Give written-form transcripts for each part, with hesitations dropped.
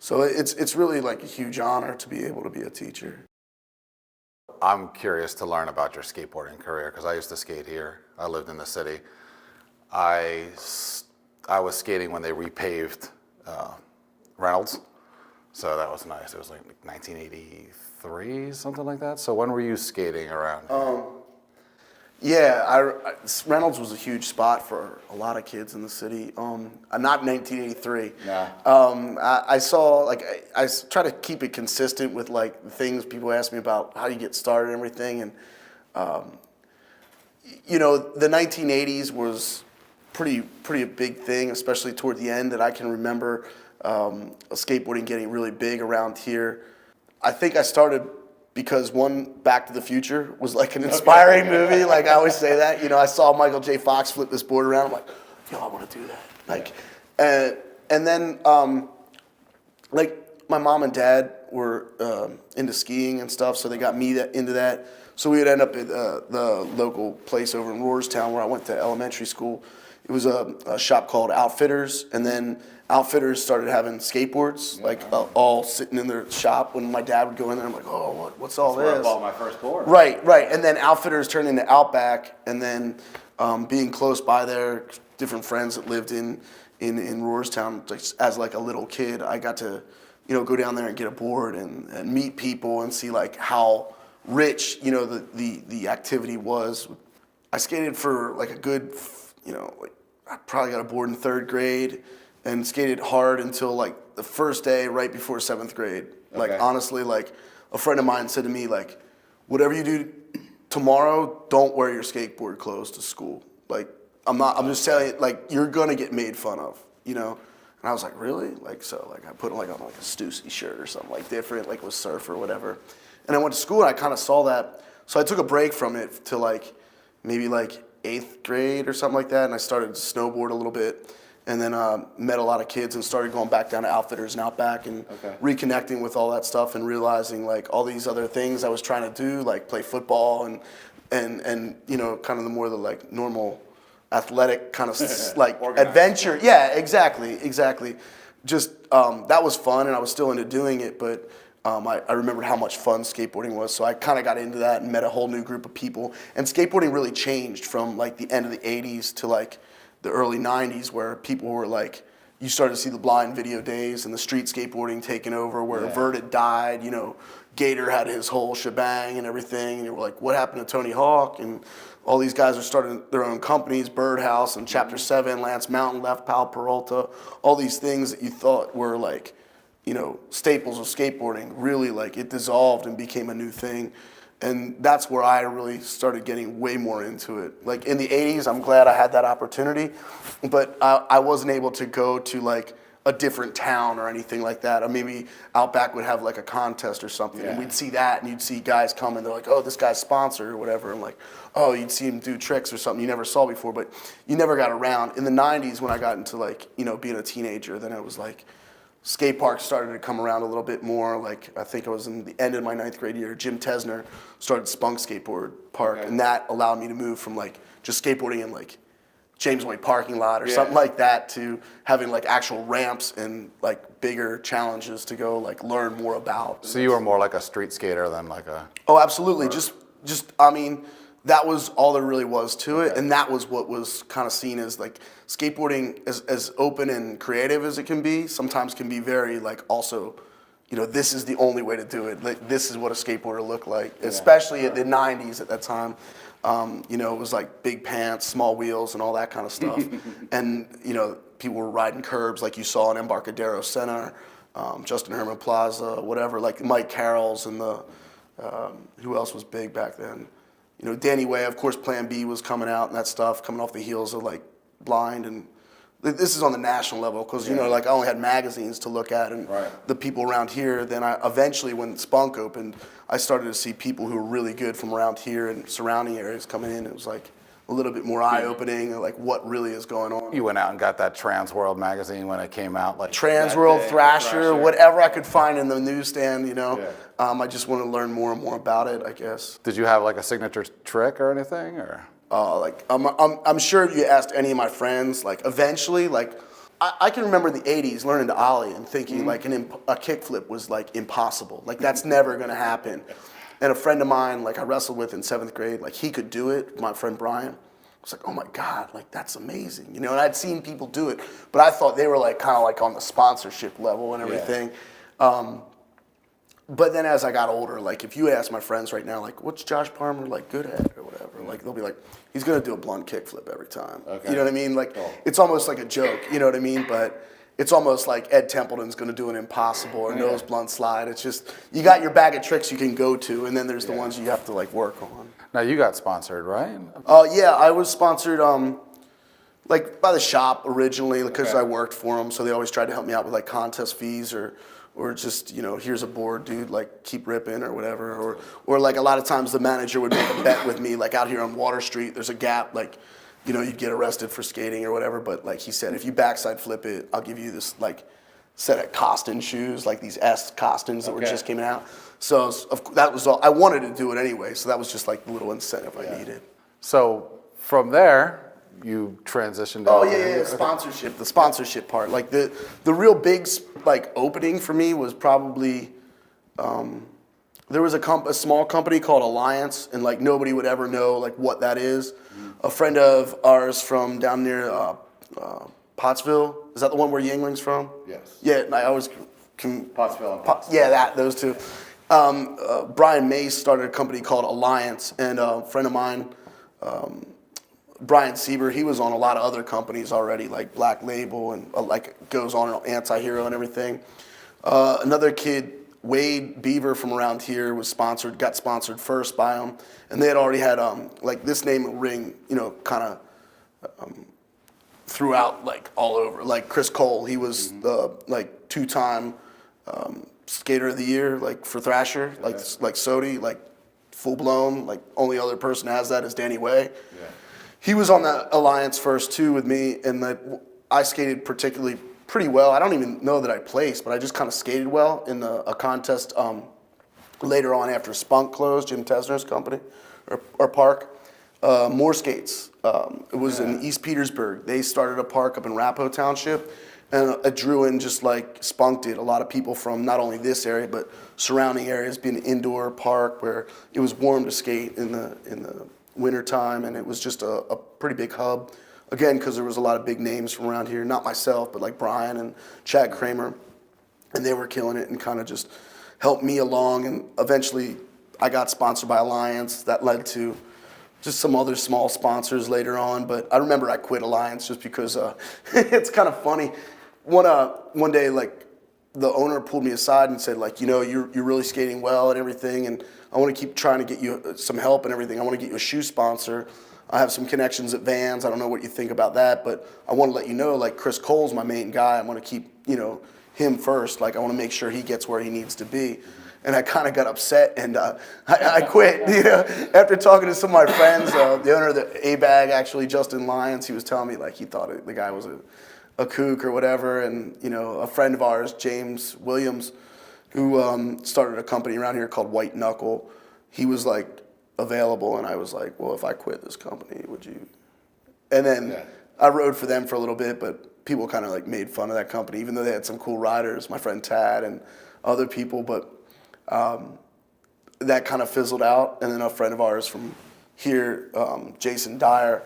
So it's really like a huge honor to be able to be a teacher. I'm curious to learn about your skateboarding career because I used to skate here. I lived in the city. I was skating when they repaved Reynolds, so that was nice. It was like 1983, something like that. So when were you skating around here? Yeah, Reynolds was a huge spot for a lot of kids in the city. Not 1983. Nah. I saw, like, I try to keep it consistent with, like, the things people ask me about how you get started and everything. And, you know, the 1980s was pretty a big thing, especially toward the end. And I can remember skateboarding getting really big around here. I think I started because Back to the Future was like an inspiring movie. Like I always say that, you know, I saw Michael J. Fox flip this board around. I'm like, yo, I want to do that. Like, and then like my mom and dad were into skiing and stuff, so they got me into that. So we would end up at the local place over in Roarstown where I went to elementary school. It was a shop called Outfitters, and then Outfitters started having skateboards, like all sitting in their shop. When my dad would go in there, I'm like, oh, what's all this? That's where I bought my first board. Right. And then Outfitters turned into Outback, and then being close by there, different friends that lived in Roarstown, as like a little kid, I got to, you know, go down there and get a board and meet people and see like how rich, you know, the activity was. I skated for like a good, you know, like I probably got a board in 3rd grade and skated hard until like the first day right before 7th grade. Like honestly, like a friend of mine said to me, like, whatever you do tomorrow, don't wear your skateboard clothes to school. Like I'm just telling you, like you're gonna get made fun of, you know? And I was like, really? Like, so like I put like on like a Stussy shirt or something like different, like with surf or whatever. And I went to school and I kind of saw that. So I took a break from it to like maybe like 8th grade or something like that. And I started to snowboard a little bit. And then met a lot of kids and started going back down to Outfitters and Outback and reconnecting with all that stuff and realizing like all these other things I was trying to do, like play football and you know, kind of the more the like normal athletic kind of like adventure. Yeah, exactly. Just that was fun and I was still into doing it, but I remembered how much fun skateboarding was, so I kind of got into that and met a whole new group of people. And skateboarding really changed from like the end of the 80s to like the early 90s, where people were like, you started to see the blind video days and the street skateboarding taking over, where Vert had died, you know, Gator had his whole shebang and everything, and you were like, what happened to Tony Hawk? And all these guys are starting their own companies, Birdhouse and Chapter 7, Lance Mountain left, Pal Peralta, all these things that you thought were like, you know, staples of skateboarding, really like it dissolved and became a new thing. And that's where I really started getting way more into it. Like in the 80s, I'm glad I had that opportunity, but I wasn't able to go to like a different town or anything like that. Or maybe Outback would have like a contest or something, and we'd see that, and you'd see guys come and they're like, oh, this guy's sponsored or whatever. And like, oh, you'd see him do tricks or something you never saw before, but you never got around. In the 90s, when I got into like, you know, being a teenager, then it was like, skate parks started to come around a little bit more. Like I think I was in the end of my 9th grade year, Jim Tesner started Spunk Skateboard Park, and that allowed me to move from like just skateboarding in like James White parking lot or something like that to having like actual ramps and like bigger challenges to go like learn more about. So you were more like a street skater than like a... Oh, absolutely. Just I mean, that was all there really was to it, and that was what was kind of seen as like skateboarding, as open and creative as it can be, sometimes can be very like also, you know, this is the only way to do it. Like this is what a skateboarder looked like, especially in the 90s at that time. You know, it was like big pants, small wheels, and all that kind of stuff. And, you know, people were riding curbs like you saw in Embarcadero Center, Justin Herman Plaza, whatever, like Mike Carroll's and the, who else was big back then? You know, Danny Way, of course, Plan B was coming out and that stuff, coming off the heels of like Blind. And this is on the national level because, you know, like I only had magazines to look at and the people around here. Then I eventually, when Spunk opened, I started to see people who were really good from around here and surrounding areas coming in. It was like a little bit more eye-opening, like what really is going on. You went out and got that Trans World magazine when it came out, like Trans World, Thrasher, whatever I could find in the newsstand, you know. I just wanted to learn more and more about it, I guess. Did you have like a signature trick or anything, or? Like I'm sure if you asked any of my friends, like eventually, like I can remember in the 80s learning to ollie and thinking like a kickflip was like impossible. Like that's never gonna happen. And a friend of mine, like I wrestled with in 7th grade, like he could do it, my friend Brian. I was like, oh my God, like that's amazing. You know, and I'd seen people do it, but I thought they were like kind of like on the sponsorship level and everything. But then as I got older, like if you ask my friends right now, like what's Josh Parmer like good at or whatever, like they'll be like, he's gonna do a blunt kickflip every time. Okay. You know what I mean? Like it's almost like a joke, you know what I mean? But it's almost like Ed Templeton's gonna do an impossible or nose blunt slide. It's just, you got your bag of tricks you can go to, and then there's the ones you have to like work on. Now you got sponsored, right? Yeah, I was sponsored like by the shop originally because I worked for them, so they always tried to help me out with like contest fees or just, you know, here's a board, dude, like keep ripping or whatever. Or like a lot of times the manager would make a bet with me, like out here on Water Street, there's a gap, like, you know, you'd get arrested for skating or whatever, but like he said, if you backside flip it, I'll give you this like set of Costin shoes, like these S Costins that were just came out. So that was all, I wanted to do it anyway, so that was just like the little incentive I needed. So from there, you transitioned out. Sponsorship, the sponsorship part. Like the real big like opening for me was probably, there was a small company called Alliance, and like nobody would ever know like what that is. A friend of ours from down near Pottsville, is that the one where Yingling's from? Yes. Yeah, and I always Pottsville and Pottsville. yeah, those two. Brian Mace started a company called Alliance, and a friend of mine, Brian Sieber, he was on a lot of other companies already, like Black Label and like goes on Anti-Hero and everything. Another kid, Wade Beaver from around here, got sponsored first by him, and they had already had like this name ring, you know, kind of throughout like all over. Like Chris Cole, he was the like 2-time skater of the year, like for Thrasher, like Sodi, like full blown, like only other person has that is Danny Way. Yeah. He was on that Alliance first too with me, and that I skated particularly pretty well. I don't even know that I placed, but I just kind of skated well in a contest later on after Spunk closed, Jim Tesner's company or park. More Skates. It was in East Petersburg. They started a park up in Rappo Township, and it drew in just like Spunk did. A lot of people from not only this area but surrounding areas, being an indoor park where it was warm to skate in the wintertime, and it was just a pretty big hub. Again, because there was a lot of big names from around here, not myself, but like Brian and Chad Kramer, and they were killing it and kind of just helped me along. And eventually I got sponsored by Alliance. That led to just some other small sponsors later on, but I remember I quit Alliance just because it's kind of funny. One day, like, the owner pulled me aside and said, like, you know, you're really skating well and everything, and I want to keep trying to get you some help and everything. I want to get you a shoe sponsor. I have some connections at Vans. I don't know what you think about that, but I want to let you know, like, Chris Cole's my main guy. I want to keep, you know, him first. Like, I want to make sure he gets where he needs to be. And I kind of got upset, and I quit. You know, after talking to some of my friends, the owner of the A-Bag, actually, Justin Lyons, he was telling me like he thought the guy was a kook or whatever. And you know, a friend of ours, James Williams, who started a company around here called White Knuckle, he was like available, and I was like, well, if I quit this company, would you? And then I rode for them for a little bit, but people kind of like made fun of that company, even though they had some cool riders, my friend Tad and other people, but. That kind of fizzled out, and then a friend of ours from here, Jason Dyer,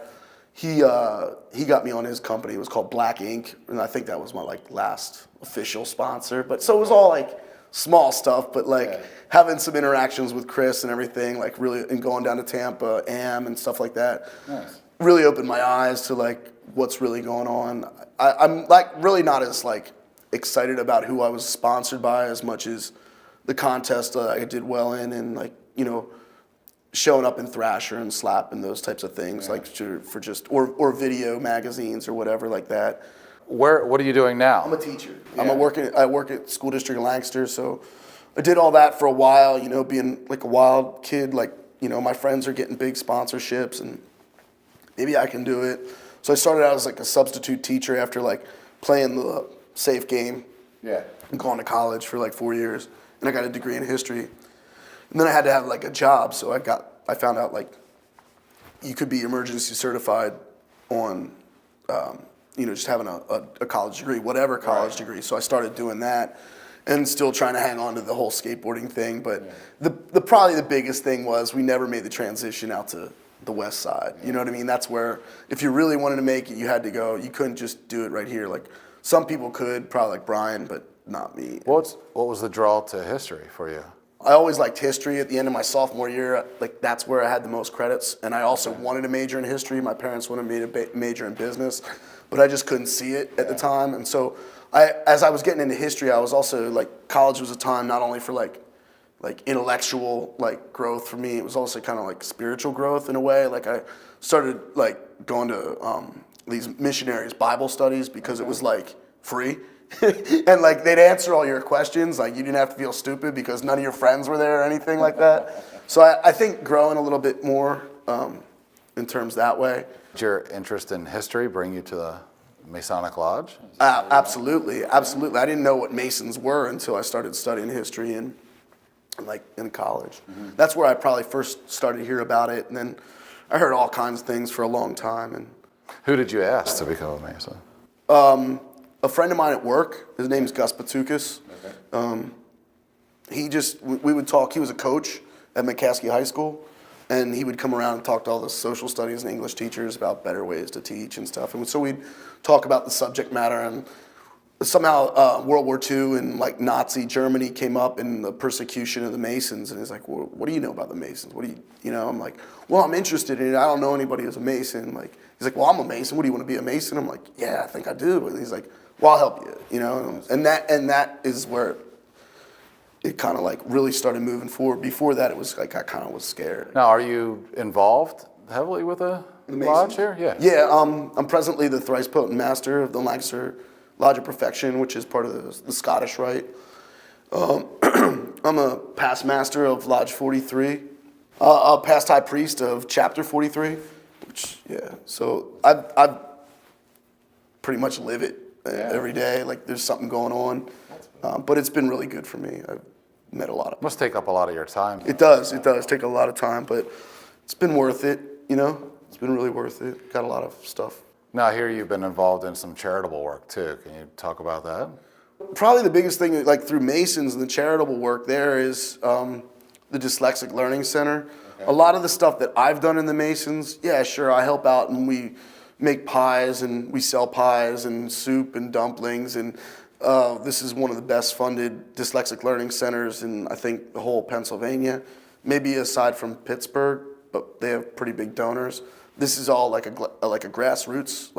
he got me on his company. It was called Black Ink, and I think that was my like last official sponsor. But so it was all like small stuff, but like having some interactions with Chris and everything, like really, and going down to Tampa, and stuff like that, really opened my eyes to like what's really going on. I'm like really not as like excited about who I was sponsored by as much as the contest I did well in, and like, you know, showing up in Thrasher and Slap and those types of things, like for just or video magazines or whatever like that. What are you doing now? I'm a teacher. I work at school district in Lancaster, so I did all that for a while. You know, being like a wild kid, like, you know, my friends are getting big sponsorships, and maybe I can do it. So I started out as like a substitute teacher after like playing the safe game. Yeah. And going to college for like 4 years. And I got a degree in history. And then I had to have like a job, so I found out like you could be emergency certified on, just having a college degree, whatever college degree. So I started doing that, and still trying to hang on to the whole skateboarding thing. But the probably the biggest thing was we never made the transition out to the west side. You know what I mean? That's where, if you really wanted to make it, you had to go. You couldn't just do it right here. Like some people could, probably like Brian, but not me. What was the draw to history for you? I always liked history. At the end of my sophomore year, like that's where I had the most credits, and I also wanted to major in history. My parents wanted me to major in business, but I just couldn't see it at the time. And so, as I was getting into history, I was also like, college was a time not only for like intellectual like growth for me, it was also kind of like spiritual growth in a way. Like I started like going to these missionaries' Bible studies because it was like free. And like they'd answer all your questions, like you didn't have to feel stupid because none of your friends were there or anything like that. So I think growing a little bit more in terms that way. Did your interest in history bring you to the Masonic Lodge? Absolutely. I didn't know what Masons were until I started studying history in college. That's where I probably first started to hear about it, and then I heard all kinds of things for a long time. And who did you ask to become a Mason? A friend of mine at work, his name's Kuss. We would talk. He was a coach at McCaskey High School, and he would come around and talk to all the social studies and English teachers about better ways to teach and stuff. And so we'd talk about the subject matter, and somehow World War II and like Nazi Germany came up and the persecution of the Masons. And he's like, well, what do you know about the Masons? What do you know? I'm like, well, I'm interested in it. I don't know anybody who's a Mason. Like, he's like, well, I'm a Mason. What do you want to be a Mason? I'm like, yeah, I think I do. And he's like, well, I'll help you, and that is where it kind of like really started moving forward. Before that, it was like I kind of was scared. Now, are you involved heavily with the lodge here? Yeah. Yeah, I'm presently the thrice potent master of the Lancaster Lodge of Perfection, which is part of the Scottish Rite. I'm a past master of Lodge 43, a past high priest of Chapter 43, which, so I pretty much live it every day. Like there's something going on, but it's been really good for me. I've met a lot of. Must take up a lot of your time. It does take a lot of time, but it's been worth it. It's been really worth it. Got a lot of stuff. Now, I hear you've been involved in some charitable work too. Can you talk about that? Probably the biggest thing, like through Masons and the charitable work there, is the Dyslexic Learning Center. Okay. A lot of the stuff that I've done in the Masons, yeah, sure, I help out and we make pies and we sell pies and soup and dumplings, and this is one of the best funded dyslexic learning centers in, I think, the whole Pennsylvania, maybe aside from Pittsburgh, but they have pretty big donors. This is all like a grassroots,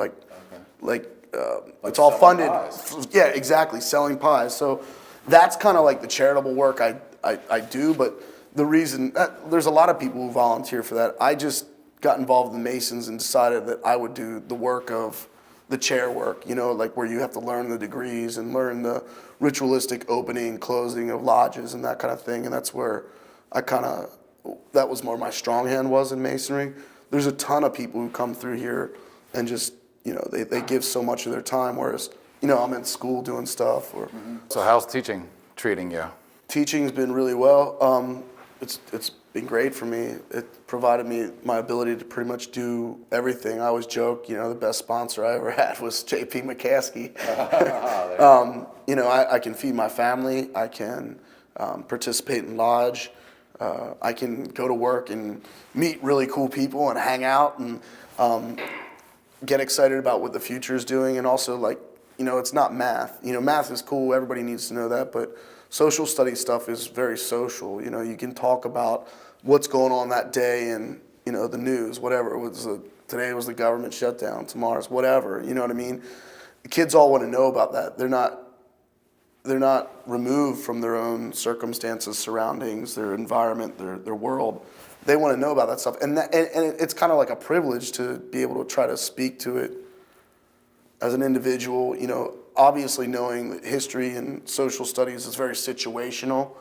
it's all funded. Pies. Yeah, exactly, selling pies. So that's kind of like the charitable work I do, but the reason, there's a lot of people who volunteer for that. I just got involved in the Masons and decided that I would do the work of the chair work, like where you have to learn the degrees and learn the ritualistic opening, closing of lodges and that kind of thing. And that's where that was more my strong hand was in Masonry. There's a ton of people who come through here and just, they give so much of their time, whereas, I'm in school doing stuff. So how's teaching treating you? Teaching's been really well. It's been great for me. It provided me my ability to pretty much do everything. I always joke, the best sponsor I ever had was J.P. McCaskey. I can feed my family. I can participate in lodge. I can go to work and meet really cool people and hang out and get excited about what the future is doing. And also, it's not math. Math is cool. Everybody needs to know that, but social studies stuff is very social. You can talk about what's going on that day and, the news, whatever. Today was the government shutdown, tomorrow's whatever, you know what I mean? The kids all want to know about that. They're not removed from their own circumstances, surroundings, their environment, their world. They want to know about that stuff. And it's kind of like a privilege to be able to try to speak to it as an individual, obviously knowing that history and social studies is very situational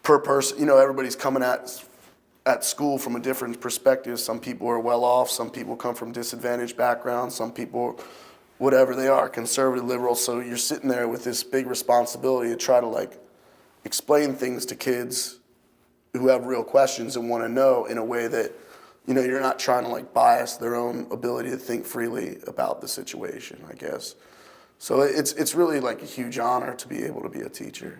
per person. Everybody's coming at school from a different perspective. Some people are well off. Some people come from disadvantaged backgrounds. Some people, whatever they are, conservative, liberal. So you're sitting there with this big responsibility to try to explain things to kids who have real questions and want to know in a way that you're not trying to like bias their own ability to think freely about the situation, I guess. So it's really like a huge honor to be able to be a teacher.